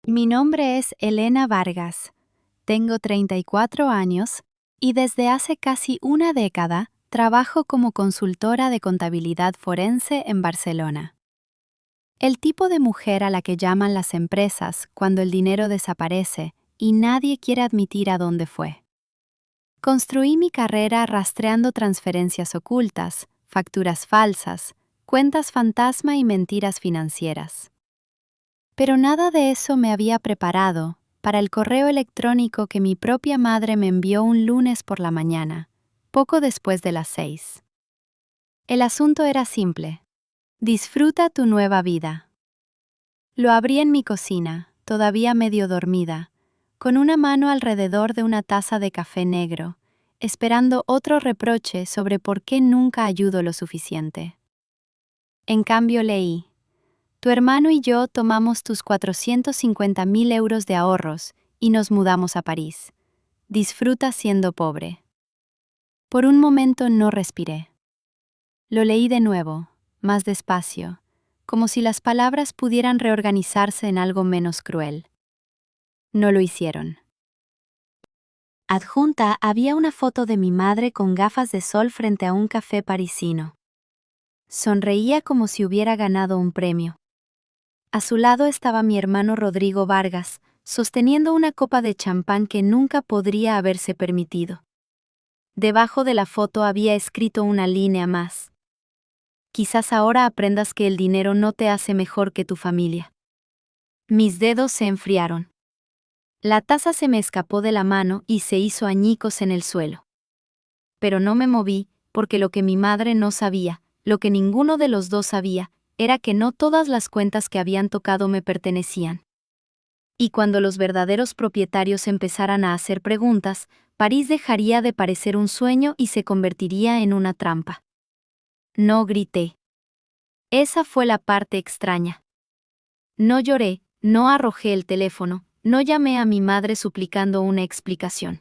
Mi nombre es Elena Vargas. Tengo 34 años y desde hace casi una década trabajo como consultora de contabilidad forense en Barcelona. El tipo de mujer a la que llaman las empresas cuando el dinero desaparece y nadie quiere admitir a dónde fue. Construí mi carrera rastreando transferencias ocultas, facturas falsas, cuentas fantasma y mentiras financieras. Pero nada de eso me había preparado para el correo electrónico que mi propia madre me envió un lunes por la mañana, poco después de las 6. El asunto era simple. Disfruta tu nueva vida. Lo abrí en mi cocina, todavía medio dormida, con una mano alrededor de una taza de café negro, esperando otro reproche sobre por qué nunca ayudo lo suficiente. En cambio leí: tu hermano y yo tomamos tus 450.000 euros de ahorros y nos mudamos a París. Disfruta siendo pobre. Por un momento no respiré. Lo leí de nuevo, más despacio, como si las palabras pudieran reorganizarse en algo menos cruel. No lo hicieron. Adjunta había una foto de mi madre con gafas de sol frente a un café parisino. Sonreía como si hubiera ganado un premio. A su lado estaba mi hermano Rodrigo Vargas, sosteniendo una copa de champán que nunca podría haberse permitido. Debajo de la foto había escrito una línea más. Quizás ahora aprendas que el dinero no te hace mejor que tu familia. Mis dedos se enfriaron. La taza se me escapó de la mano y se hizo añicos en el suelo. Pero no me moví, porque lo que mi madre no sabía, lo que ninguno de los dos sabía, era que no todas las cuentas que habían tocado me pertenecían. Y cuando los verdaderos propietarios empezaran a hacer preguntas, París dejaría de parecer un sueño y se convertiría en una trampa. No grité. Esa fue la parte extraña. No lloré, no arrojé el teléfono, no llamé a mi madre suplicando una explicación.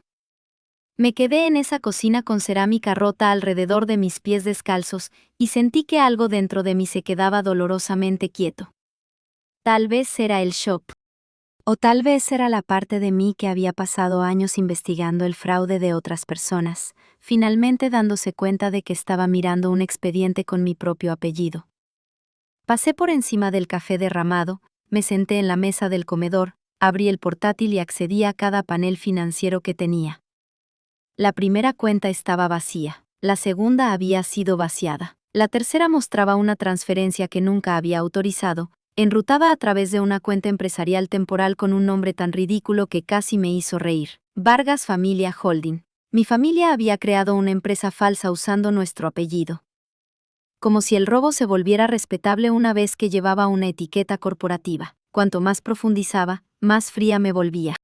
Me quedé en esa cocina con cerámica rota alrededor de mis pies descalzos y sentí que algo dentro de mí se quedaba dolorosamente quieto. Tal vez era el shock. O tal vez era la parte de mí que había pasado años investigando el fraude de otras personas, finalmente dándose cuenta de que estaba mirando un expediente con mi propio apellido. Pasé por encima del café derramado, me senté en la mesa del comedor, abrí el portátil y accedí a cada panel financiero que tenía. La primera cuenta estaba vacía, la segunda había sido vaciada, la tercera mostraba una transferencia que nunca había autorizado, enrutada a través de una cuenta empresarial temporal con un nombre tan ridículo que casi me hizo reír: Vargas Familia Holding. Mi familia había creado una empresa falsa usando nuestro apellido. Como si el robo se volviera respetable una vez que llevaba una etiqueta corporativa. Cuanto más profundizaba, más fría me volvía.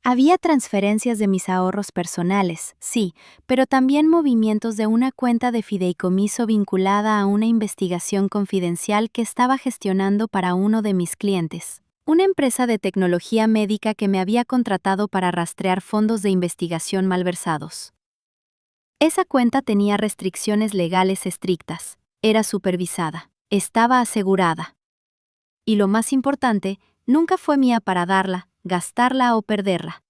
Había transferencias de mis ahorros personales, sí, pero también movimientos de una cuenta de fideicomiso vinculada a una investigación confidencial que estaba gestionando para uno de mis clientes, una empresa de tecnología médica que me había contratado para rastrear fondos de investigación malversados. Esa cuenta tenía restricciones legales estrictas, era supervisada, estaba asegurada. Y lo más importante, nunca fue mía para darla, gastarla o perderla.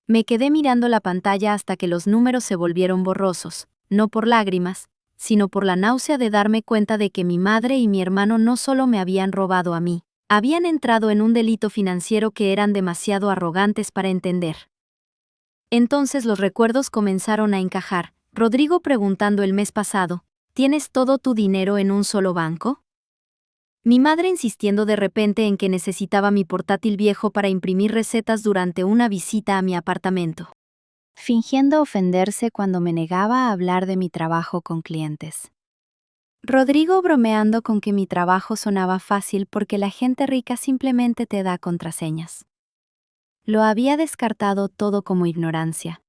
Me quedé mirando la pantalla hasta que los números se volvieron borrosos, no por lágrimas, sino por la náusea de darme cuenta de que mi madre y mi hermano no solo me habían robado a mí, habían entrado en un delito financiero que eran demasiado arrogantes para entender. Entonces los recuerdos comenzaron a encajar. Rodrigo preguntando el mes pasado: ¿tienes todo tu dinero en un solo banco? Mi madre insistiendo de repente en que necesitaba mi portátil viejo para imprimir recetas durante una visita a mi apartamento. Fingiendo ofenderse cuando me negaba a hablar de mi trabajo con clientes. Rodrigo bromeando con que mi trabajo sonaba fácil porque la gente rica simplemente te da contraseñas. Lo había descartado todo como ignorancia.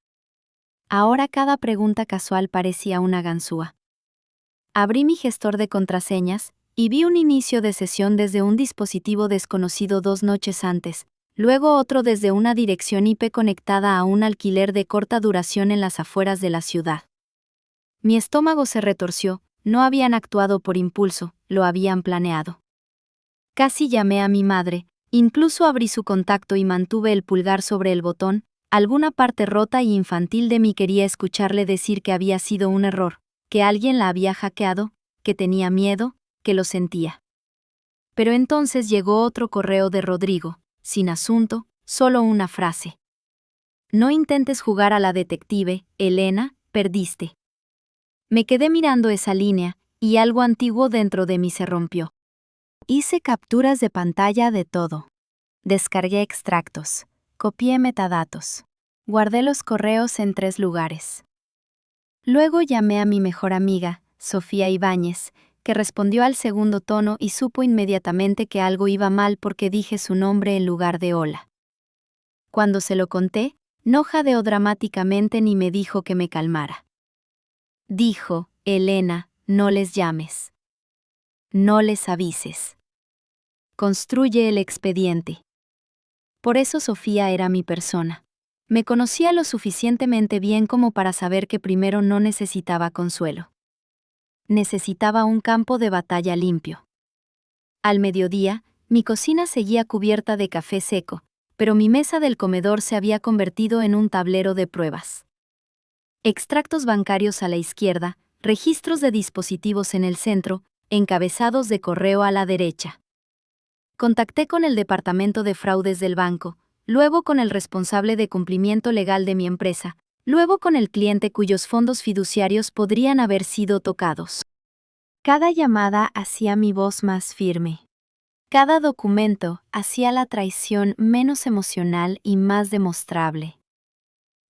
Ahora cada pregunta casual parecía una ganzúa. Abrí mi gestor de contraseñas y vi un inicio de sesión desde un dispositivo desconocido 2 noches antes, luego otro desde una dirección IP conectada a un alquiler de corta duración en las afueras de la ciudad. Mi estómago se retorció, no habían actuado por impulso, lo habían planeado. Casi llamé a mi madre, Incluso abrí su contacto y mantuve el pulgar sobre el botón. Alguna parte rota y infantil de mí quería escucharle decir que había sido un error, que alguien la había hackeado, que tenía miedo, que lo sentía. Pero entonces llegó otro correo de Rodrigo, sin asunto, solo una frase. No intentes jugar a la detective, Elena, perdiste. Me quedé mirando esa línea, y algo antiguo dentro de mí se rompió. Hice capturas de pantalla de todo. Descargué extractos. Copié metadatos. Guardé los correos en 3 lugares. Luego llamé a mi mejor amiga, Sofía Ibáñez, que respondió al segundo tono y supo inmediatamente que algo iba mal porque dije su nombre en lugar de hola. Cuando se lo conté, no jadeó dramáticamente ni me dijo que me calmara. Dijo, Elena, no les llames. No les avises. Construye el expediente. Por eso Sofía era mi persona. Me conocía lo suficientemente bien como para saber que primero no necesitaba consuelo. Necesitaba un campo de batalla limpio. Al mediodía, mi cocina seguía cubierta de café seco, pero mi mesa del comedor se había convertido en un tablero de pruebas. Extractos bancarios a la izquierda, registros de dispositivos en el centro, encabezados de correo a la derecha. Contacté con el departamento de fraudes del banco, luego con el responsable de cumplimiento legal de mi empresa, luego con el cliente cuyos fondos fiduciarios podrían haber sido tocados. Cada llamada hacía mi voz más firme. Cada documento hacía la traición menos emocional y más demostrable.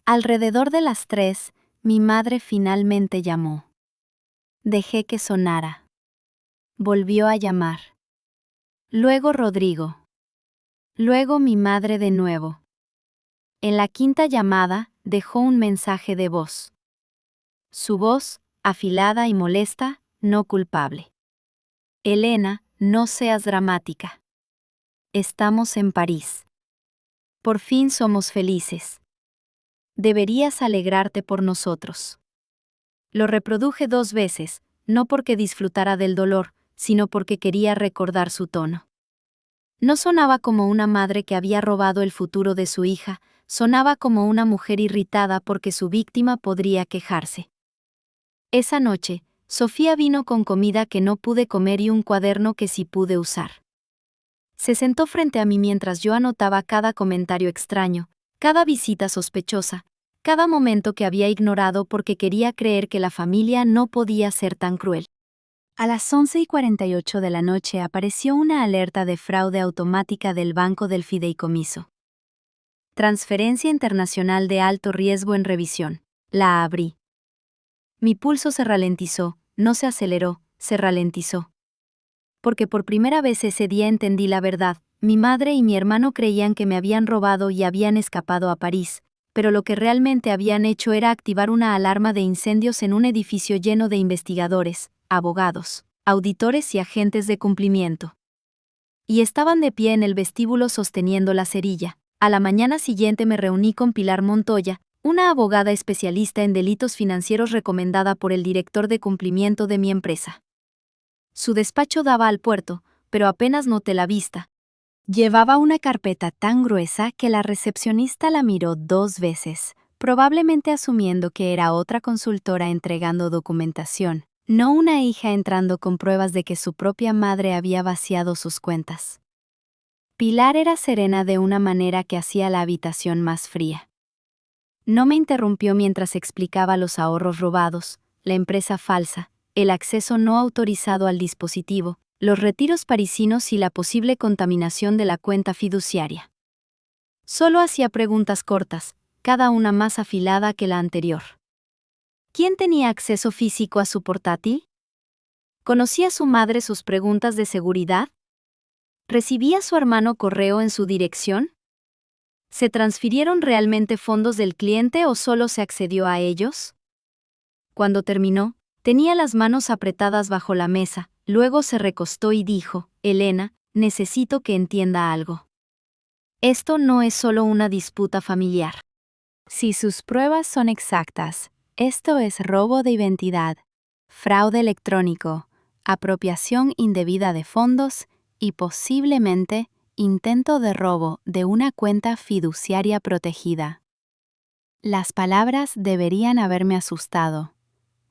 Alrededor de las 3, mi madre finalmente llamó. Dejé que sonara. Volvió a llamar. Luego Rodrigo. Luego mi madre de nuevo. En la quinta llamada, dejó un mensaje de voz. Su voz, afilada y molesta, no culpable. Elena, no seas dramática. Estamos en París. Por fin somos felices. Deberías alegrarte por nosotros. Lo reproduje 2 veces, no porque disfrutara del dolor, sino porque quería recordar su tono. No sonaba como una madre que había robado el futuro de su hija, sonaba como una mujer irritada porque su víctima podría quejarse. Esa noche, Sofía vino con comida que no pude comer y un cuaderno que sí pude usar. Se sentó frente a mí mientras yo anotaba cada comentario extraño, cada visita sospechosa, cada momento que había ignorado porque quería creer que la familia no podía ser tan cruel. A las 11:48 de la noche apareció una alerta de fraude automática del Banco del Fideicomiso. Transferencia internacional de alto riesgo en revisión. La abrí. Mi pulso se ralentizó, no se aceleró, se ralentizó. Porque por primera vez ese día entendí la verdad. Mi madre y mi hermano creían que me habían robado y habían escapado a París, pero lo que realmente habían hecho era activar una alarma de incendios en un edificio lleno de investigadores, abogados, auditores y agentes de cumplimiento. Y estaban de pie en el vestíbulo sosteniendo la cerilla. A la mañana siguiente me reuní con Pilar Montoya, una abogada especialista en delitos financieros recomendada por el director de cumplimiento de mi empresa. Su despacho daba al puerto, pero apenas noté la vista. Llevaba una carpeta tan gruesa que la recepcionista la miró 2 veces, probablemente asumiendo que era otra consultora entregando documentación, no una hija entrando con pruebas de que su propia madre había vaciado sus cuentas. Pilar era serena de una manera que hacía la habitación más fría. No me interrumpió mientras explicaba los ahorros robados, la empresa falsa, el acceso no autorizado al dispositivo, los retiros parisinos y la posible contaminación de la cuenta fiduciaria. Solo hacía preguntas cortas, cada una más afilada que la anterior. ¿Quién tenía acceso físico a su portátil? ¿Conocía su madre sus preguntas de seguridad? ¿Recibía su hermano correo en su dirección? ¿Se transfirieron realmente fondos del cliente o solo se accedió a ellos? Cuando terminó, tenía las manos apretadas bajo la mesa, luego se recostó y dijo, Elena, necesito que entienda algo. Esto no es solo una disputa familiar. Si sus pruebas son exactas, esto es robo de identidad, fraude electrónico, apropiación indebida de fondos y posiblemente intento de robo de una cuenta fiduciaria protegida. Las palabras deberían haberme asustado.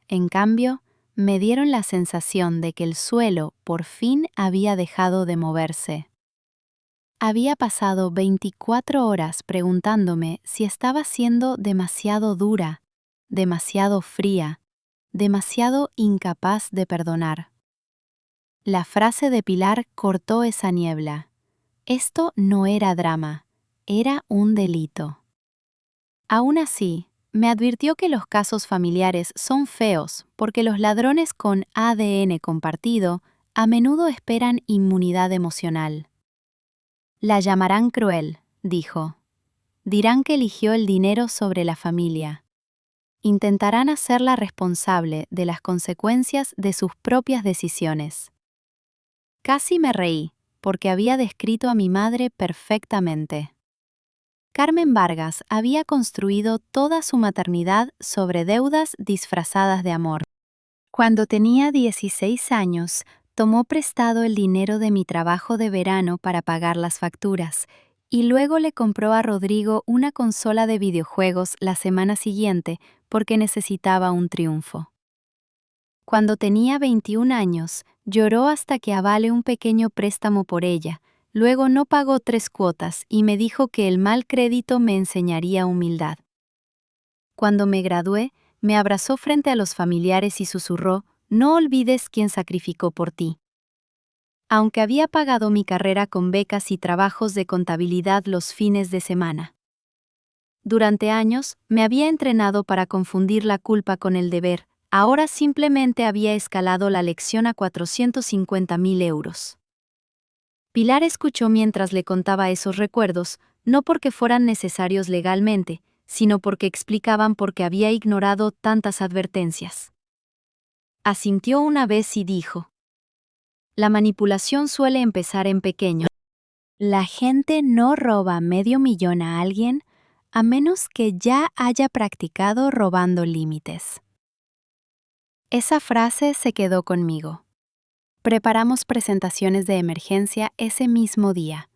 En cambio, me dieron la sensación de que el suelo por fin había dejado de moverse. Había pasado 24 horas preguntándome si estaba siendo demasiado dura, demasiado fría, demasiado incapaz de perdonar. La frase de Pilar cortó esa niebla. Esto no era drama, era un delito. Aún así, me advirtió que los casos familiares son feos porque los ladrones con ADN compartido a menudo esperan inmunidad emocional. La llamarán cruel, dijo. Dirán que eligió el dinero sobre la familia. Intentarán hacerla responsable de las consecuencias de sus propias decisiones. Casi me reí, porque había descrito a mi madre perfectamente. Carmen Vargas había construido toda su maternidad sobre deudas disfrazadas de amor. Cuando tenía 16 años, tomó prestado el dinero de mi trabajo de verano para pagar las facturas, y luego le compró a Rodrigo una consola de videojuegos la semana siguiente porque necesitaba un triunfo. Cuando tenía 21 años, lloró hasta que avale un pequeño préstamo por ella. Luego no pagó 3 cuotas y me dijo que el mal crédito me enseñaría humildad. Cuando me gradué, me abrazó frente a los familiares y susurró: «No olvides quién sacrificó por ti». Aunque había pagado mi carrera con becas y trabajos de contabilidad los fines de semana. Durante años, me había entrenado para confundir la culpa con el deber. Ahora simplemente había escalado la lección a 450.000 euros. Pilar escuchó mientras le contaba esos recuerdos, no porque fueran necesarios legalmente, sino porque explicaban por qué había ignorado tantas advertencias. Asintió una vez y dijo: «La manipulación suele empezar en pequeño. La gente no roba $500,000 a alguien a menos que ya haya practicado robando límites». Esa frase se quedó conmigo. Preparamos presentaciones de emergencia ese mismo día.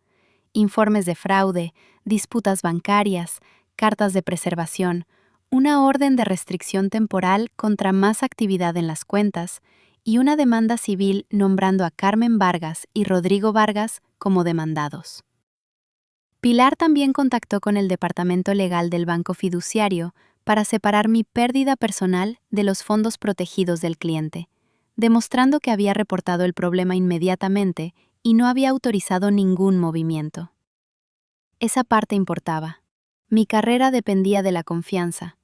Informes de fraude, disputas bancarias, cartas de preservación, una orden de restricción temporal contra más actividad en las cuentas y una demanda civil nombrando a Carmen Vargas y Rodrigo Vargas como demandados. Pilar también contactó con el departamento legal del banco fiduciario para separar mi pérdida personal de los fondos protegidos del cliente, demostrando que había reportado el problema inmediatamente y no había autorizado ningún movimiento. Esa parte importaba. Mi carrera dependía de la confianza,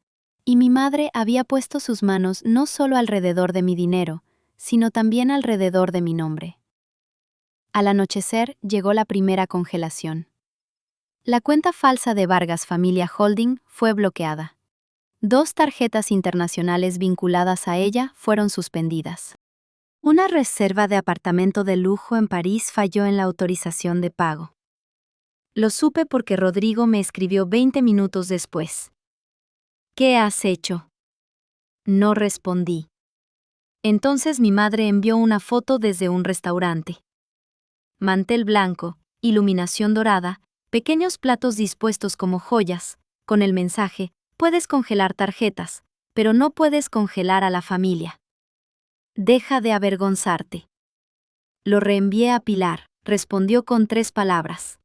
y mi madre había puesto sus manos no solo alrededor de mi dinero, sino también alrededor de mi nombre. Al anochecer llegó la primera congelación. La cuenta falsa de Vargas Familia Holding fue bloqueada. 2 tarjetas internacionales vinculadas a ella fueron suspendidas. Una reserva de apartamento de lujo en París falló en la autorización de pago. Lo supe porque Rodrigo me escribió 20 minutos después. «¿Qué has hecho?». No respondí. Entonces mi madre envió una foto desde un restaurante. Mantel blanco, iluminación dorada, pequeños platos dispuestos como joyas, con el mensaje: «Puedes congelar tarjetas, pero no puedes congelar a la familia. Deja de avergonzarte». Lo reenvié a Pilar, respondió con 3 palabras.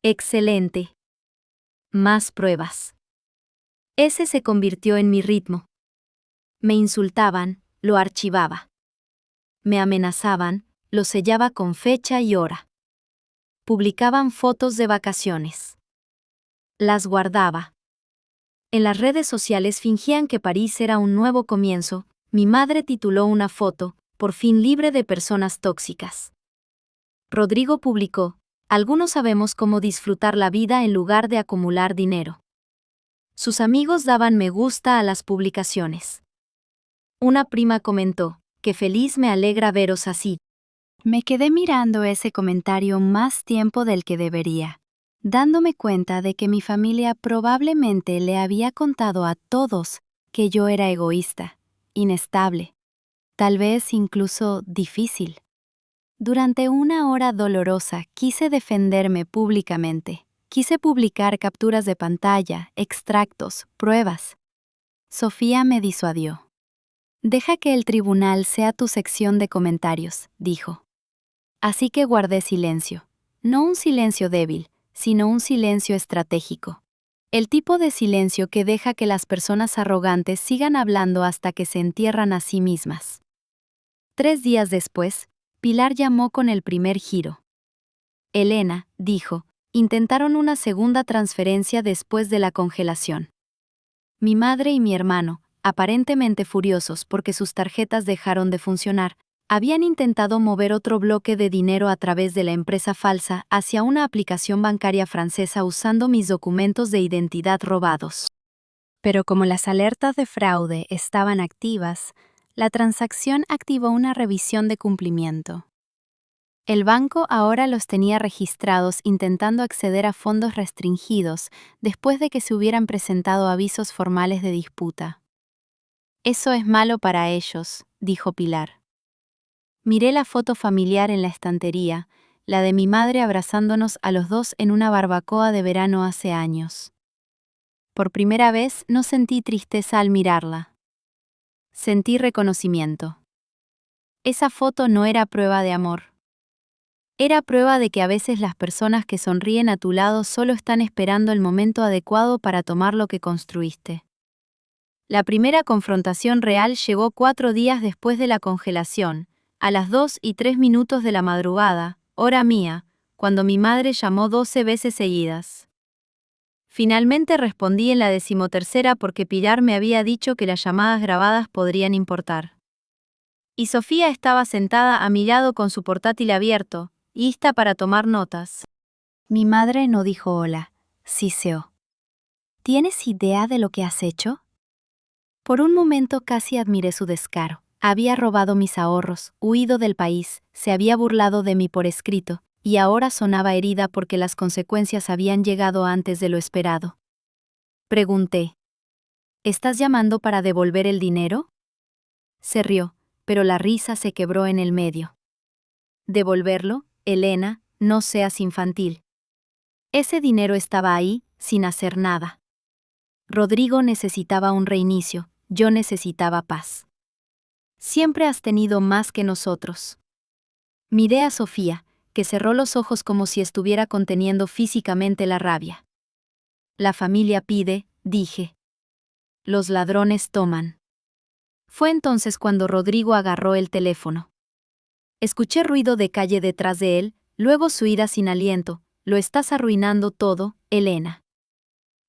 «Excelente. Más pruebas». Ese se convirtió en mi ritmo. Me insultaban, lo archivaba. Me amenazaban, lo sellaba con fecha y hora. Publicaban fotos de vacaciones. Las guardaba. En las redes sociales fingían que París era un nuevo comienzo. Mi madre tituló una foto: «Por fin libre de personas tóxicas». Rodrigo publicó: «Algunos sabemos cómo disfrutar la vida en lugar de acumular dinero». Sus amigos daban me gusta a las publicaciones. Una prima comentó: «Qué feliz me alegra veros así». Me quedé mirando ese comentario más tiempo del que debería, dándome cuenta de que mi familia probablemente le había contado a todos que yo era egoísta, inestable, tal vez incluso difícil. Durante una hora dolorosa quise defenderme públicamente. Quise publicar capturas de pantalla, extractos, pruebas. Sofía me disuadió. Deja que el tribunal sea tu sección de comentarios, dijo. Así que guardé silencio. No un silencio débil, sino un silencio estratégico. El tipo de silencio que deja que las personas arrogantes sigan hablando hasta que se entierran a sí mismas. 3 días después, Pilar llamó con el primer giro. Elena, dijo, intentaron una segunda transferencia después de la congelación. Mi madre y mi hermano, aparentemente furiosos porque sus tarjetas dejaron de funcionar, habían intentado mover otro bloque de dinero a través de la empresa falsa hacia una aplicación bancaria francesa usando mis documentos de identidad robados. Pero como las alertas de fraude estaban activas, la transacción activó una revisión de cumplimiento. El banco ahora los tenía registrados intentando acceder a fondos restringidos después de que se hubieran presentado avisos formales de disputa. Eso es malo para ellos, dijo Pilar. Miré la foto familiar en la estantería, la de mi madre abrazándonos a los dos en una barbacoa de verano hace años. Por primera vez no sentí tristeza al mirarla. Sentí reconocimiento. Esa foto no era prueba de amor. Era prueba de que a veces las personas que sonríen a tu lado solo están esperando el momento adecuado para tomar lo que construiste. La primera confrontación real llegó 4 días después de la congelación, a las 2:03 de la madrugada, hora mía, cuando mi madre llamó 12 veces seguidas. Finalmente respondí en la 13ª porque Pilar me había dicho que las llamadas grabadas podrían importar. Y Sofía estaba sentada a mi lado con su portátil abierto, lista para tomar notas. Mi madre no dijo hola, siseó. ¿Tienes idea de lo que has hecho? Por un momento casi admiré su descaro. Había robado mis ahorros, huido del país, se había burlado de mí por escrito, y ahora sonaba herida porque las consecuencias habían llegado antes de lo esperado. Pregunté. ¿Estás llamando para devolver el dinero? Se rió, pero la risa se quebró en el medio. ¿Devolverlo, Elena? No seas infantil. Ese dinero estaba ahí, sin hacer nada. Rodrigo necesitaba un reinicio, yo necesitaba paz. Siempre has tenido más que nosotros. Miré a Sofía, que cerró los ojos como si estuviera conteniendo físicamente la rabia. La familia pide, dije. Los ladrones toman. Fue entonces cuando Rodrigo agarró el teléfono. Escuché ruido de calle detrás de él, luego su ira sin aliento. Lo estás arruinando todo, Elena.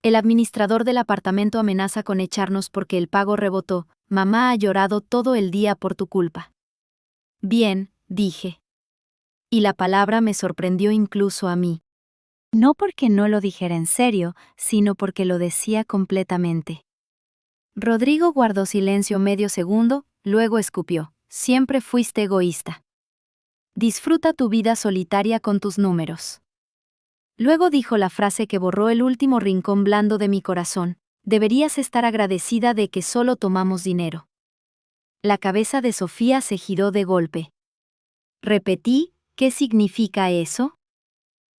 El administrador del apartamento amenaza con echarnos porque el pago rebotó. Mamá ha llorado todo el día por tu culpa. Bien, dije. Y la palabra me sorprendió incluso a mí. No porque no lo dijera en serio, sino porque lo decía completamente. Rodrigo guardó silencio medio segundo, luego escupió. Siempre fuiste egoísta. Disfruta tu vida solitaria con tus números. Luego dijo la frase que borró el último rincón blando de mi corazón. Deberías estar agradecida de que solo tomamos dinero. La cabeza de Sofía se giró de golpe. Repetí, ¿qué significa eso?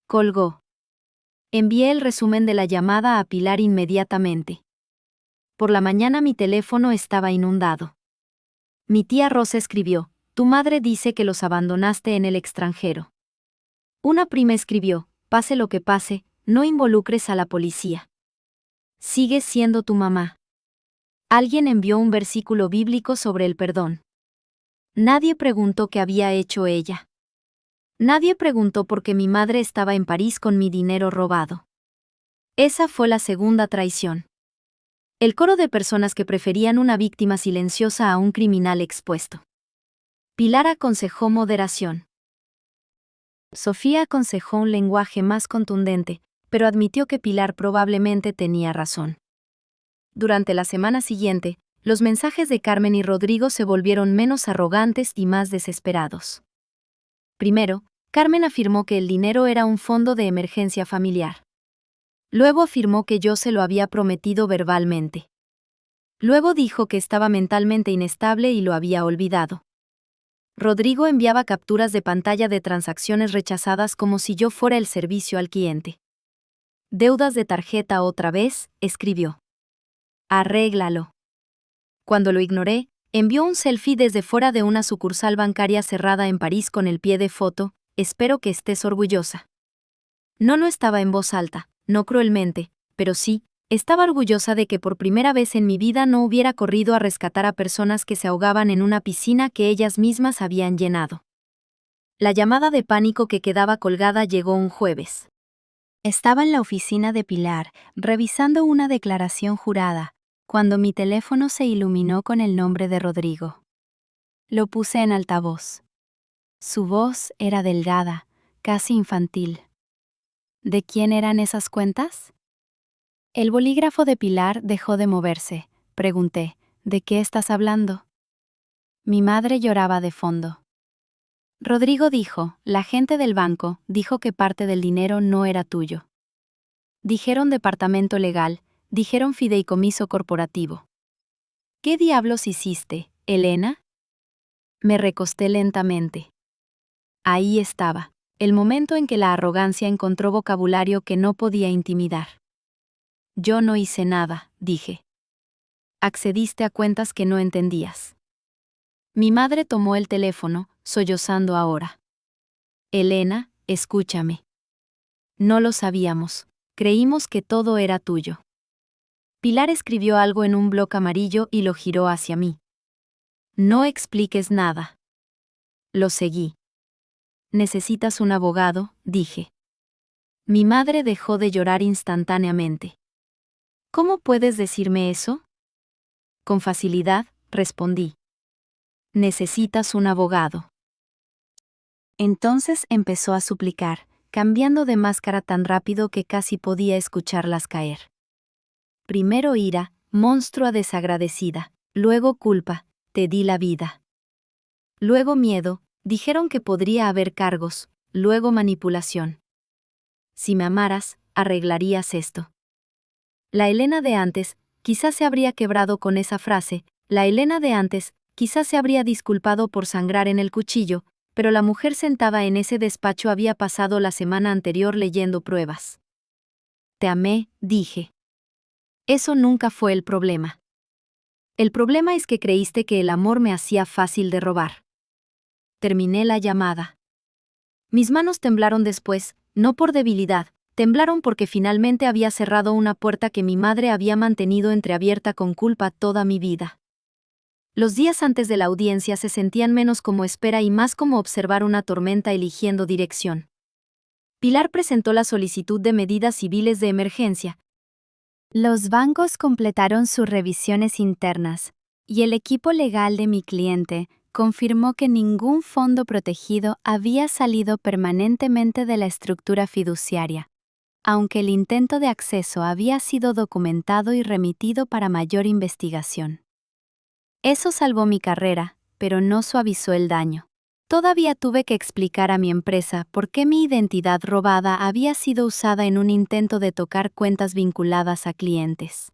Colgó. Envié el resumen de la llamada a Pilar inmediatamente. Por la mañana mi teléfono estaba inundado. Mi tía Rosa escribió, tu madre dice que los abandonaste en el extranjero. Una prima escribió, pase lo que pase, no involucres a la policía. Sigues siendo tu mamá. Alguien envió un versículo bíblico sobre el perdón. Nadie preguntó qué había hecho ella. Nadie preguntó por qué mi madre estaba en París con mi dinero robado. Esa fue la segunda traición. El coro de personas que preferían una víctima silenciosa a un criminal expuesto. Pilar aconsejó moderación. Sofía aconsejó un lenguaje más contundente, pero admitió que Pilar probablemente tenía razón. Durante la semana siguiente, los mensajes de Carmen y Rodrigo se volvieron menos arrogantes y más desesperados. Primero, Carmen afirmó que el dinero era un fondo de emergencia familiar. Luego afirmó que yo se lo había prometido verbalmente. Luego dijo que estaba mentalmente inestable y lo había olvidado. Rodrigo enviaba capturas de pantalla de transacciones rechazadas como si yo fuera el servicio al cliente. Deudas de tarjeta otra vez, escribió. Arréglalo. Cuando lo ignoré, envió un selfie desde fuera de una sucursal bancaria cerrada en París con el pie de foto, espero que estés orgullosa. No estaba en voz alta, no cruelmente, pero sí, estaba orgullosa de que por primera vez en mi vida no hubiera corrido a rescatar a personas que se ahogaban en una piscina que ellas mismas habían llenado. La llamada de pánico que quedaba colgada llegó un jueves. Estaba en la oficina de Pilar, revisando una declaración jurada, cuando mi teléfono se iluminó con el nombre de Rodrigo. Lo puse en altavoz. Su voz era delgada, casi infantil. ¿De quién eran esas cuentas? El bolígrafo de Pilar dejó de moverse. Pregunté, ¿de qué estás hablando? Mi madre lloraba de fondo. Rodrigo dijo, la gente del banco dijo que parte del dinero no era tuyo. Dijeron departamento legal, dijeron fideicomiso corporativo. ¿Qué diablos hiciste, Elena? Me recosté lentamente. Ahí estaba, el momento en que la arrogancia encontró vocabulario que no podía intimidar. Yo no hice nada, dije. Accediste a cuentas que no entendías. Mi madre tomó el teléfono, sollozando ahora. Elena, escúchame. No lo sabíamos, creímos que todo era tuyo. Pilar escribió algo en un bloc amarillo y lo giró hacia mí. No expliques nada. Lo seguí. ¿Necesitas un abogado?, dije. Mi madre dejó de llorar instantáneamente. ¿Cómo puedes decirme eso? Con facilidad, respondí. Necesitas un abogado. Entonces empezó a suplicar, cambiando de máscara tan rápido que casi podía escucharlas caer. Primero ira, monstrua desagradecida, luego culpa, te di la vida. Luego miedo, dijeron que podría haber cargos, luego manipulación. Si me amaras, arreglarías esto. La Elena de antes, quizás se habría quebrado con esa frase, la Elena de antes, quizás se habría disculpado por sangrar en el cuchillo, pero la mujer sentada en ese despacho había pasado la semana anterior leyendo pruebas. Te amé, dije. Eso nunca fue el problema. El problema es que creíste que el amor me hacía fácil de robar. Terminé la llamada. Mis manos temblaron después, no por debilidad, temblaron porque finalmente había cerrado una puerta que mi madre había mantenido entreabierta con culpa toda mi vida. Los días antes de la audiencia se sentían menos como espera y más como observar una tormenta eligiendo dirección. Pilar presentó la solicitud de medidas civiles de emergencia. Los bancos completaron sus revisiones internas, y el equipo legal de mi cliente confirmó que ningún fondo protegido había salido permanentemente de la estructura fiduciaria, aunque el intento de acceso había sido documentado y remitido para mayor investigación. Eso salvó mi carrera, pero no suavizó el daño. Todavía tuve que explicar a mi empresa por qué mi identidad robada había sido usada en un intento de tocar cuentas vinculadas a clientes.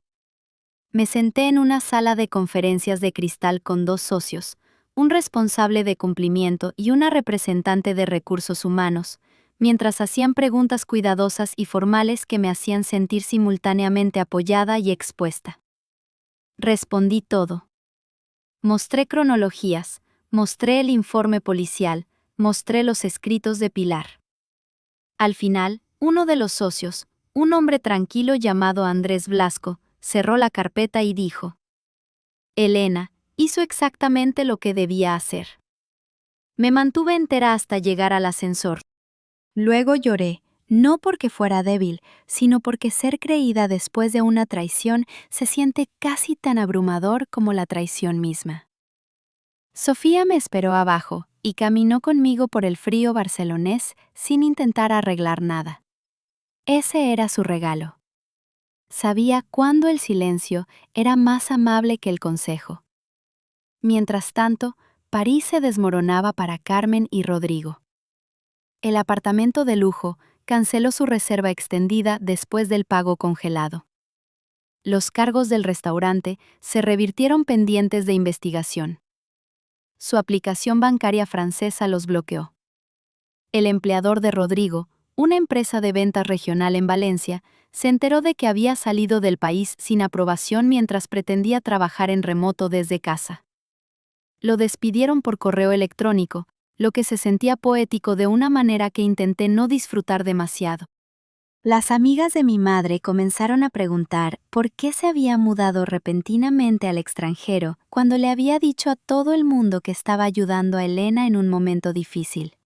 Me senté en una sala de conferencias de cristal con 2 socios, un responsable de cumplimiento y una representante de recursos humanos, mientras hacían preguntas cuidadosas y formales que me hacían sentir simultáneamente apoyada y expuesta. Respondí todo. Mostré cronologías, mostré el informe policial, mostré los escritos de Pilar. Al final, uno de los socios, un hombre tranquilo llamado Andrés Blasco, cerró la carpeta y dijo: Elena, hizo exactamente lo que debía hacer. Me mantuve entera hasta llegar al ascensor. Luego lloré, no porque fuera débil, sino porque ser creída después de una traición se siente casi tan abrumador como la traición misma. Sofía me esperó abajo y caminó conmigo por el frío barcelonés sin intentar arreglar nada. Ese era su regalo. Sabía cuándo el silencio era más amable que el consejo. Mientras tanto, París se desmoronaba para Carmen y Rodrigo. El apartamento de lujo canceló su reserva extendida después del pago congelado. Los cargos del restaurante se revirtieron pendientes de investigación. su aplicación bancaria francesa los bloqueó. El empleador de Rodrigo, una empresa de ventas regional en Valencia, se enteró de que había salido del país sin aprobación mientras pretendía trabajar en remoto desde casa. Lo despidieron por correo electrónico, lo que se sentía poético de una manera que intenté no disfrutar demasiado. Las amigas de mi madre comenzaron a preguntar por qué se había mudado repentinamente al extranjero cuando le había dicho a todo el mundo que estaba ayudando a Elena en un momento difícil.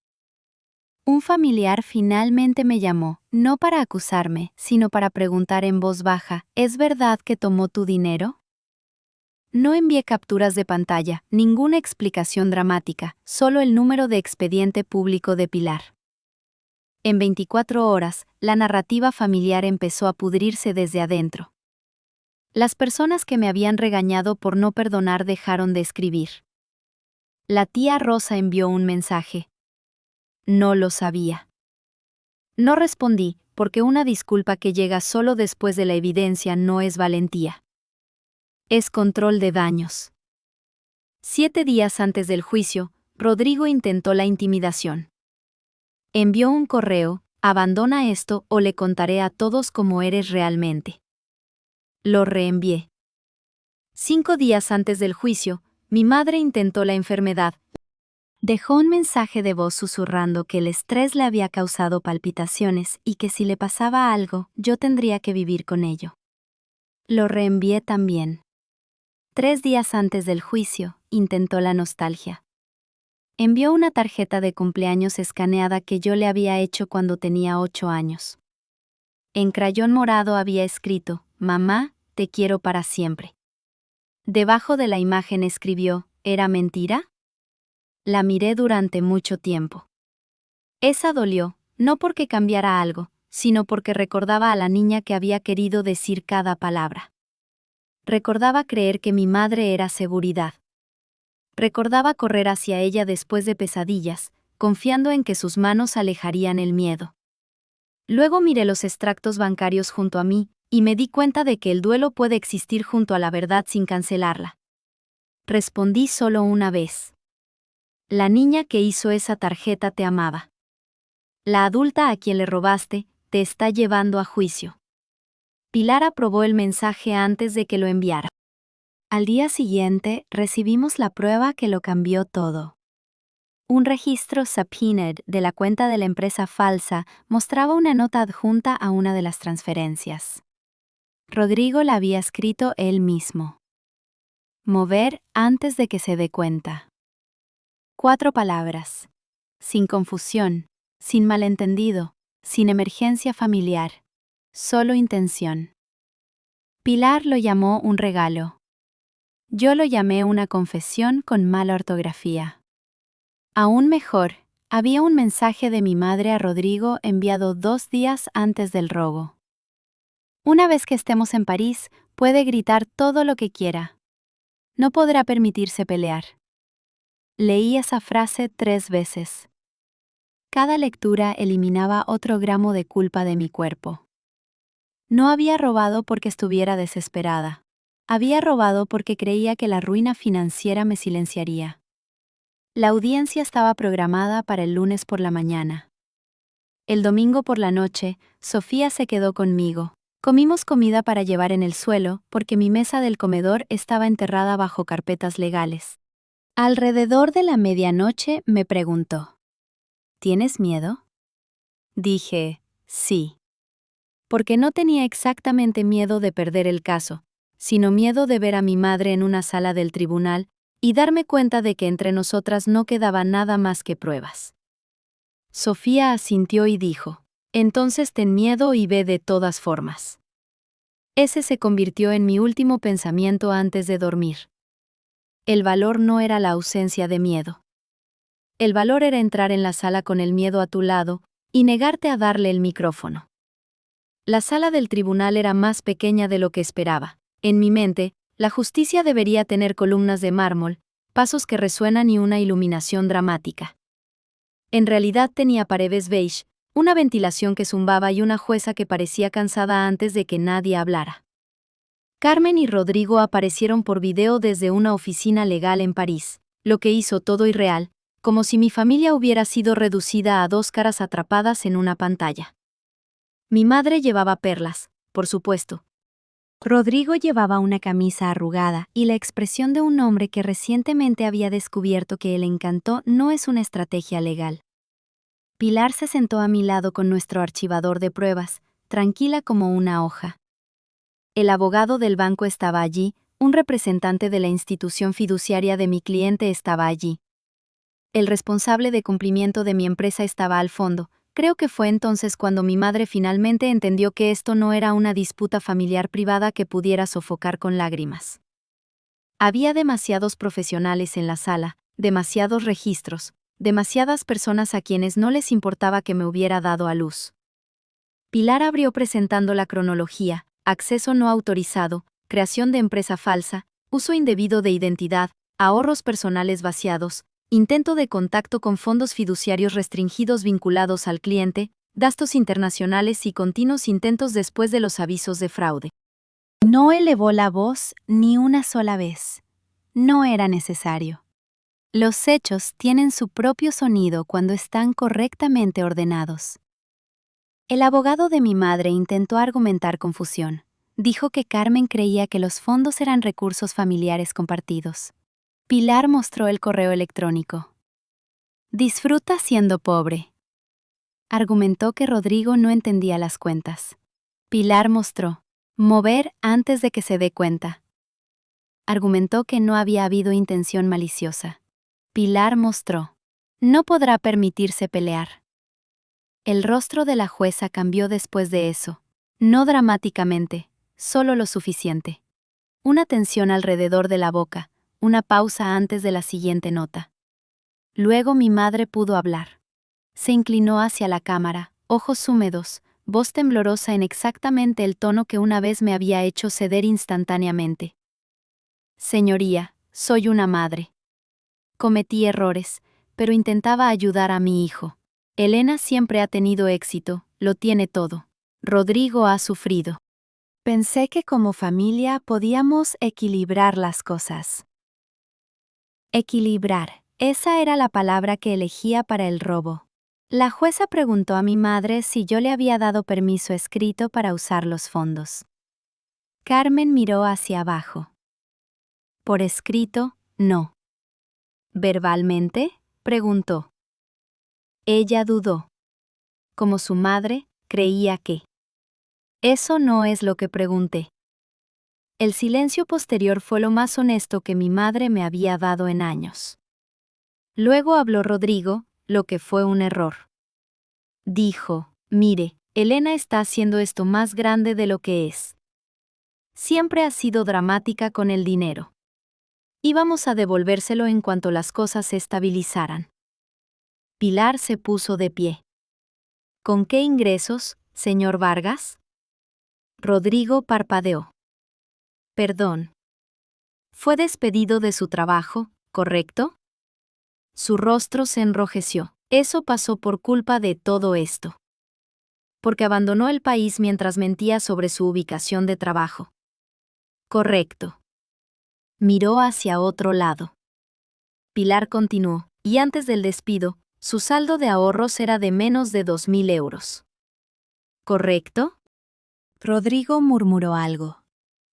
Un familiar finalmente me llamó, no para acusarme, sino para preguntar en voz baja, ¿es verdad que tomó tu dinero? No envié capturas de pantalla, ninguna explicación dramática, solo el número de expediente público de Pilar. En 24 horas, la narrativa familiar empezó a pudrirse desde adentro. Las personas que me habían regañado por no perdonar dejaron de escribir. La tía Rosa envió un mensaje. No lo sabía. No respondí, porque una disculpa que llega solo después de la evidencia no es valentía. Es control de daños. 7 días antes del juicio, Rodrigo intentó la intimidación. Envió un correo, abandona esto o le contaré a todos cómo eres realmente. Lo reenvié. 5 días antes del juicio, mi madre intentó la enfermedad. Dejó un mensaje de voz susurrando que el estrés le había causado palpitaciones y que si le pasaba algo, yo tendría que vivir con ello. Lo reenvié también. 3 días antes del juicio, intentó la nostalgia. Envió una tarjeta de cumpleaños escaneada que yo le había hecho cuando tenía 8 años. En crayón morado había escrito, «Mamá, te quiero para siempre». Debajo de la imagen escribió, «¿Era mentira?». La miré durante mucho tiempo. Esa dolió, no porque cambiara algo, sino porque recordaba a la niña que había querido decir cada palabra. Recordaba creer que mi madre era seguridad. Recordaba correr hacia ella después de pesadillas, confiando en que sus manos alejarían el miedo. Luego miré los extractos bancarios junto a mí, y me di cuenta de que el duelo puede existir junto a la verdad sin cancelarla. Respondí solo una vez. La niña que hizo esa tarjeta te amaba. La adulta a quien le robaste, te está llevando a juicio. Pilar aprobó el mensaje antes de que lo enviara. Al día siguiente, recibimos la prueba que lo cambió todo. Un registro subpoenaed de la cuenta de la empresa falsa mostraba una nota adjunta a una de las transferencias. Rodrigo la había escrito él mismo. Mover antes de que se dé cuenta. 4 palabras. Sin confusión, sin malentendido, sin emergencia familiar. Solo intención. Pilar lo llamó un regalo. Yo lo llamé una confesión con mala ortografía. Aún mejor, había un mensaje de mi madre a Rodrigo enviado 2 días antes del robo. Una vez que estemos en París, puede gritar todo lo que quiera. No podrá permitirse pelear. Leí esa frase 3 veces. Cada lectura eliminaba otro gramo de culpa de mi cuerpo. No había robado porque estuviera desesperada. Había robado porque creía que la ruina financiera me silenciaría. La audiencia estaba programada para el lunes por la mañana. El domingo por la noche, Sofía se quedó conmigo. Comimos comida para llevar en el suelo porque mi mesa del comedor estaba enterrada bajo carpetas legales. Alrededor de la medianoche me preguntó, ¿tienes miedo? Dije, sí. Porque no tenía exactamente miedo de perder el caso, sino miedo de ver a mi madre en una sala del tribunal y darme cuenta de que entre nosotras no quedaba nada más que pruebas. Sofía asintió y dijo, entonces ten miedo y ve de todas formas. Ese se convirtió en mi último pensamiento antes de dormir. El valor no era la ausencia de miedo. El valor era entrar en la sala con el miedo a tu lado y negarte a darle el micrófono. La sala del tribunal era más pequeña de lo que esperaba. En mi mente, la justicia debería tener columnas de mármol, pasos que resuenan y una iluminación dramática. En realidad tenía paredes beige, una ventilación que zumbaba y una jueza que parecía cansada antes de que nadie hablara. Carmen y Rodrigo aparecieron por video desde una oficina legal en París. lo que hizo todo irreal, como si mi familia hubiera sido reducida a dos caras atrapadas en una pantalla. Mi madre llevaba perlas, por supuesto. Rodrigo llevaba una camisa arrugada y la expresión de un hombre que recientemente había descubierto que el encanto no es una estrategia legal. Pilar se sentó a mi lado con nuestro archivador de pruebas, tranquila como una hoja. El abogado del banco estaba allí, un representante de la institución fiduciaria de mi cliente estaba allí. El responsable de cumplimiento de mi empresa estaba al fondo. Creo que fue entonces cuando mi madre finalmente entendió que esto no era una disputa familiar privada que pudiera sofocar con lágrimas. Había demasiados profesionales en la sala, demasiados registros, demasiadas personas a quienes no les importaba que me hubiera dado a luz. Pilar abrió presentando la cronología: acceso no autorizado, creación de empresa falsa, uso indebido de identidad, ahorros personales vaciados, intento de contacto con fondos fiduciarios restringidos vinculados al cliente, gastos internacionales y continuos intentos después de los avisos de fraude. No elevó la voz ni una sola vez. No era necesario. Los hechos tienen su propio sonido cuando están correctamente ordenados. El abogado de mi madre intentó argumentar confusión. Dijo que Carmen creía que los fondos eran recursos familiares compartidos. Pilar mostró el correo electrónico. Disfruta siendo pobre. Argumentó que Rodrigo no entendía las cuentas. Pilar mostró. Mover antes de que se dé cuenta. Argumentó que no había habido intención maliciosa. Pilar mostró. No podrá permitirse pelear. El rostro de la jueza cambió después de eso. No dramáticamente, solo lo suficiente. Una tensión alrededor de la boca, una pausa antes de la siguiente nota. Luego mi madre pudo hablar. Se inclinó hacia la cámara, ojos húmedos, voz temblorosa en exactamente el tono que una vez me había hecho ceder instantáneamente. Señoría, soy una madre. Cometí errores, pero intentaba ayudar a mi hijo. Elena siempre ha tenido éxito, lo tiene todo. Rodrigo ha sufrido. Pensé que como familia podíamos equilibrar las cosas. Equilibrar, esa era la palabra que elegía para el robo. La jueza preguntó a mi madre si yo le había dado permiso escrito para usar los fondos. Carmen miró hacia abajo. Por escrito, no. ¿Verbalmente?, preguntó. Ella dudó. Como su madre, creía que. Eso no es lo que pregunté. El silencio posterior fue lo más honesto que mi madre me había dado en años. Luego habló Rodrigo, lo que fue un error. Dijo, mire, Elena está haciendo esto más grande de lo que es. Siempre ha sido dramática con el dinero. Íbamos a devolvérselo en cuanto las cosas se estabilizaran. Pilar se puso de pie. ¿Con qué ingresos, señor Vargas? Rodrigo parpadeó. Perdón. Fue despedido de su trabajo, ¿correcto? Su rostro se enrojeció. Eso pasó por culpa de todo esto. Porque abandonó el país mientras mentía sobre su ubicación de trabajo. Correcto. Miró hacia otro lado. Pilar continuó, y antes del despido, su saldo de ahorros era de menos de 2.000 euros. ¿Correcto? Rodrigo murmuró algo.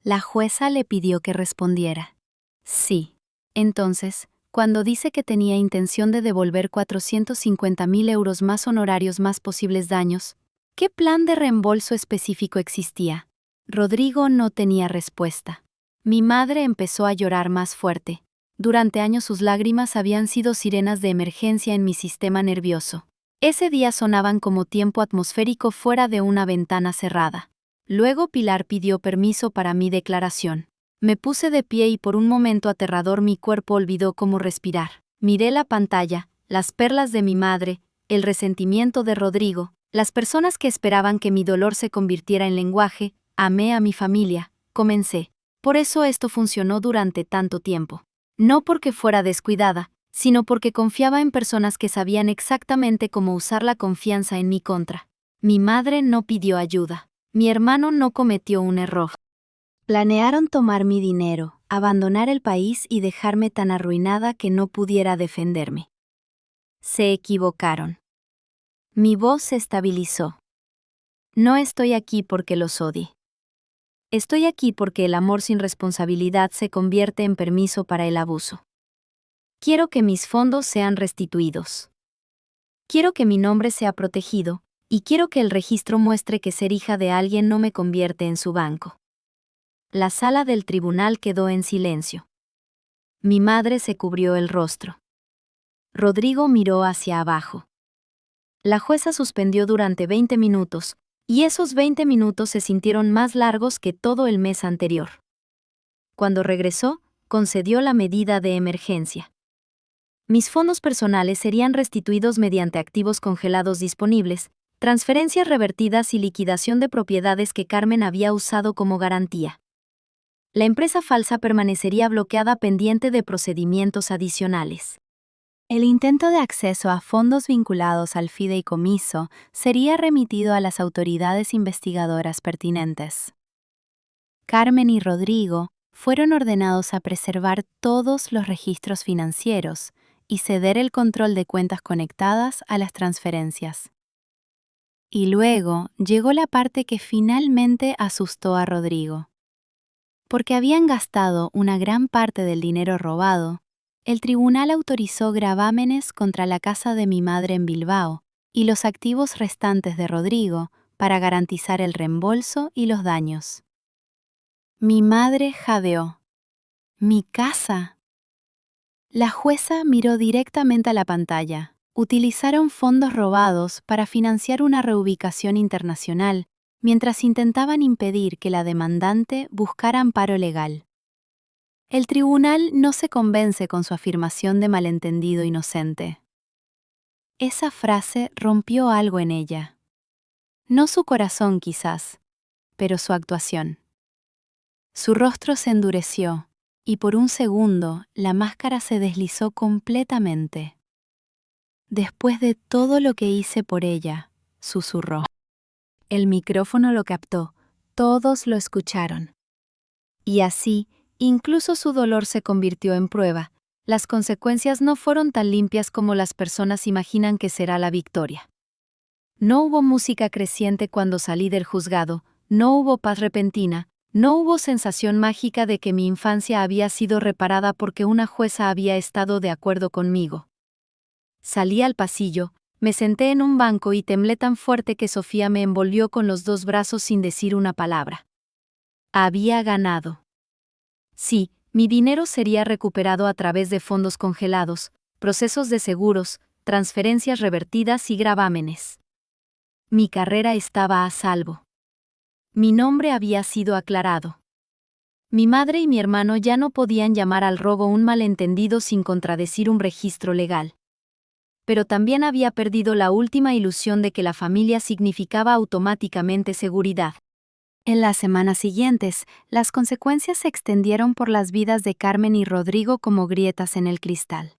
La jueza le pidió que respondiera. Sí. Entonces, cuando dice que tenía intención de devolver 450.000 euros más honorarios más posibles daños, ¿qué plan de reembolso específico existía? Rodrigo no tenía respuesta. Mi madre empezó a llorar más fuerte. Durante años sus lágrimas habían sido sirenas de emergencia en mi sistema nervioso. Ese día sonaban como tiempo atmosférico fuera de una ventana cerrada. Luego Pilar pidió permiso para mi declaración. Me puse de pie y por un momento aterrador mi cuerpo olvidó cómo respirar. Miré la pantalla, las perlas de mi madre, el resentimiento de Rodrigo, las personas que esperaban que mi dolor se convirtiera en lenguaje. Amé a mi familia, comencé. Por eso esto funcionó durante tanto tiempo. No porque fuera descuidada, sino porque confiaba en personas que sabían exactamente cómo usar la confianza en mi contra. Mi madre no pidió ayuda. Mi hermano no cometió un error. Planearon tomar mi dinero, abandonar el país y dejarme tan arruinada que no pudiera defenderme. Se equivocaron. Mi voz se estabilizó. No estoy aquí porque los odie. Estoy aquí porque el amor sin responsabilidad se convierte en permiso para el abuso. Quiero que mis fondos sean restituidos. Quiero que mi nombre sea protegido, y quiero que el registro muestre que ser hija de alguien no me convierte en su banco. La sala del tribunal quedó en silencio. Mi madre se cubrió el rostro. Rodrigo miró hacia abajo. La jueza suspendió durante 20 minutos, y esos 20 minutos se sintieron más largos que todo el mes anterior. Cuando regresó, concedió la medida de emergencia. Mis fondos personales serían restituidos mediante activos congelados disponibles, transferencias revertidas y liquidación de propiedades que Carmen había usado como garantía. La empresa falsa permanecería bloqueada pendiente de procedimientos adicionales. El intento de acceso a fondos vinculados al fideicomiso sería remitido a las autoridades investigadoras pertinentes. Carmen y Rodrigo fueron ordenados a preservar todos los registros financieros y ceder el control de cuentas conectadas a las transferencias. Y luego llegó la parte que finalmente asustó a Rodrigo. Porque habían gastado una gran parte del dinero robado, el tribunal autorizó gravámenes contra la casa de mi madre en Bilbao y los activos restantes de Rodrigo para garantizar el reembolso y los daños. Mi madre jadeó. ¿Mi casa? La jueza miró directamente a la pantalla. Utilizaron fondos robados para financiar una reubicación internacional, mientras intentaban impedir que la demandante buscara amparo legal. El tribunal no se convence con su afirmación de malentendido inocente. Esa frase rompió algo en ella. No su corazón quizás, pero su actuación. Su rostro se endureció, y por un segundo la máscara se deslizó completamente. Después de todo lo que hice por ella, susurró. El micrófono lo captó, todos lo escucharon. Y así, incluso su dolor se convirtió en prueba. Las consecuencias no fueron tan limpias como las personas imaginan que será la victoria. No hubo música creciente cuando salí del juzgado, no hubo paz repentina, no hubo sensación mágica de que mi infancia había sido reparada porque una jueza había estado de acuerdo conmigo. Salí al pasillo, me senté en un banco y temblé tan fuerte que Sofía me envolvió con los dos brazos sin decir una palabra. Había ganado. Sí, mi dinero sería recuperado a través de fondos congelados, procesos de seguros, transferencias revertidas y gravámenes. Mi carrera estaba a salvo. Mi nombre había sido aclarado. Mi madre y mi hermano ya no podían llamar al robo un malentendido sin contradecir un registro legal. Pero también había perdido la última ilusión de que la familia significaba automáticamente seguridad. En las semanas siguientes, las consecuencias se extendieron por las vidas de Carmen y Rodrigo como grietas en el cristal.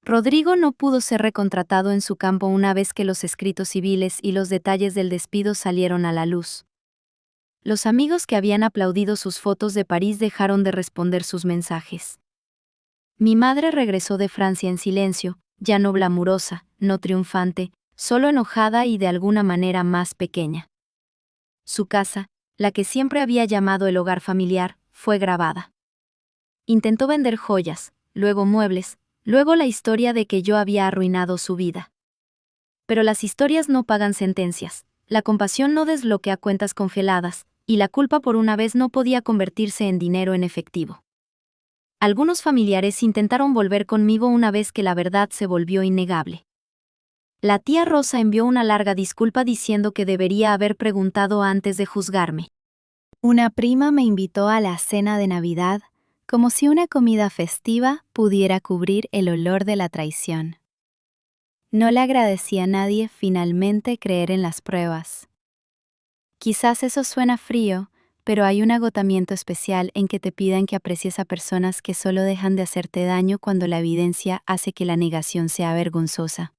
Rodrigo no pudo ser recontratado en su campo una vez que los escritos civiles y los detalles del despido salieron a la luz. Los amigos que habían aplaudido sus fotos de París dejaron de responder sus mensajes. Mi madre regresó de Francia en silencio, ya no glamurosa, no triunfante, solo enojada y de alguna manera más pequeña. Su casa, la que siempre había llamado el hogar familiar, fue grabada. Intentó vender joyas, luego muebles, luego la historia de que yo había arruinado su vida. Pero las historias no pagan sentencias, la compasión no desbloquea cuentas congeladas, y la culpa por una vez no podía convertirse en dinero en efectivo. Algunos familiares intentaron volver conmigo una vez que la verdad se volvió innegable. La tía Rosa envió una larga disculpa diciendo que debería haber preguntado antes de juzgarme. Una prima me invitó a la cena de Navidad, como si una comida festiva pudiera cubrir el olor de la traición. No le agradecí a nadie finalmente creer en las pruebas. Quizás eso suena frío, pero hay un agotamiento especial en que te pidan que aprecies a personas que solo dejan de hacerte daño cuando la evidencia hace que la negación sea vergonzosa.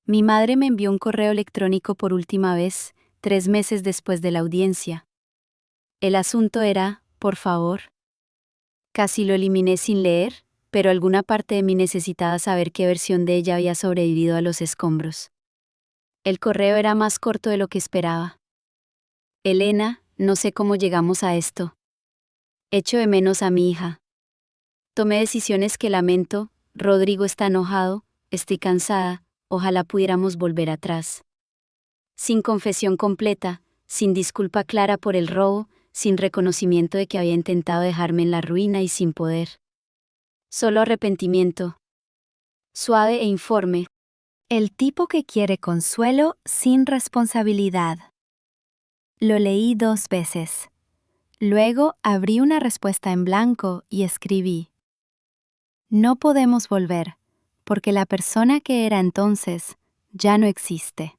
Mi madre me envió un correo electrónico por última vez, 3 meses después de la audiencia. El asunto era, por favor, Casi lo eliminé sin leer, pero alguna parte de mí necesitaba saber qué versión de ella había sobrevivido a los escombros. El correo era más corto de lo que esperaba. Elena, no sé cómo llegamos a esto. Echo de menos a mi hija. Tomé decisiones que lamento, Rodrigo está enojado, estoy cansada, ojalá pudiéramos volver atrás. Sin confesión completa, sin disculpa clara por el robo, sin reconocimiento de que había intentado dejarme en la ruina y sin poder. Solo arrepentimiento. Suave e informe. El tipo que quiere consuelo sin responsabilidad. Lo leí 2 veces. Luego abrí una respuesta en blanco y escribí: No podemos volver, porque la persona que era entonces ya no existe.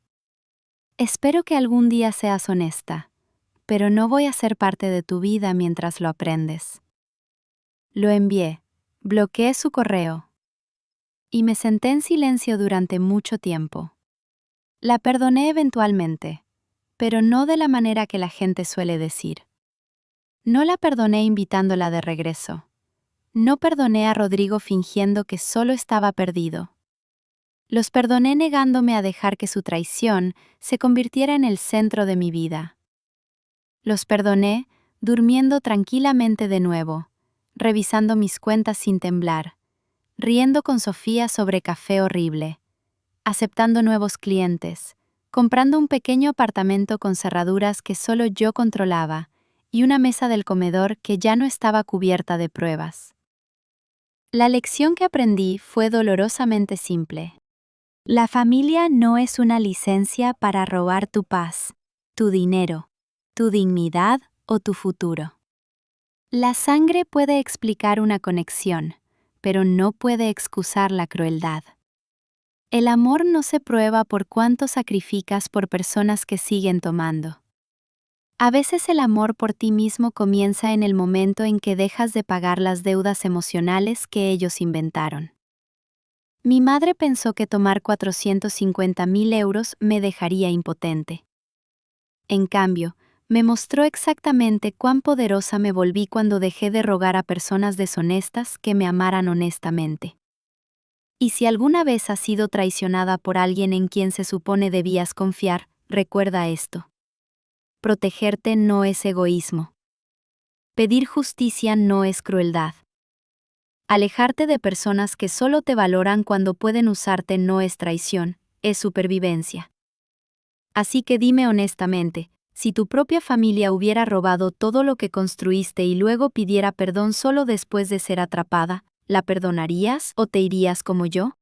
Espero que algún día seas honesta, pero no voy a ser parte de tu vida mientras lo aprendes. Lo envié, bloqueé su correo y me senté en silencio durante mucho tiempo. La perdoné eventualmente, pero no de la manera que la gente suele decir. No la perdoné invitándola de regreso. No perdoné a Rodrigo fingiendo que solo estaba perdido. Los perdoné negándome a dejar que su traición se convirtiera en el centro de mi vida. Los perdoné durmiendo tranquilamente de nuevo, revisando mis cuentas sin temblar, riendo con Sofía sobre café horrible, aceptando nuevos clientes, comprando un pequeño apartamento con cerraduras que solo yo controlaba y una mesa del comedor que ya no estaba cubierta de pruebas. La lección que aprendí fue dolorosamente simple. La familia no es una licencia para robar tu paz, tu dinero, tu dignidad o tu futuro. La sangre puede explicar una conexión, pero no puede excusar la crueldad. El amor no se prueba por cuánto sacrificas por personas que siguen tomando. A veces el amor por ti mismo comienza en el momento en que dejas de pagar las deudas emocionales que ellos inventaron. Mi madre pensó que tomar 450.000 euros me dejaría impotente. En cambio, me mostró exactamente cuán poderosa me volví cuando dejé de rogar a personas deshonestas que me amaran honestamente. Y si alguna vez has sido traicionada por alguien en quien se supone debías confiar, recuerda esto. Protegerte no es egoísmo. Pedir justicia no es crueldad. Alejarte de personas que solo te valoran cuando pueden usarte no es traición, es supervivencia. Así que dime honestamente, si tu propia familia hubiera robado todo lo que construiste y luego pidiera perdón solo después de ser atrapada, ¿la perdonarías o te irías como yo?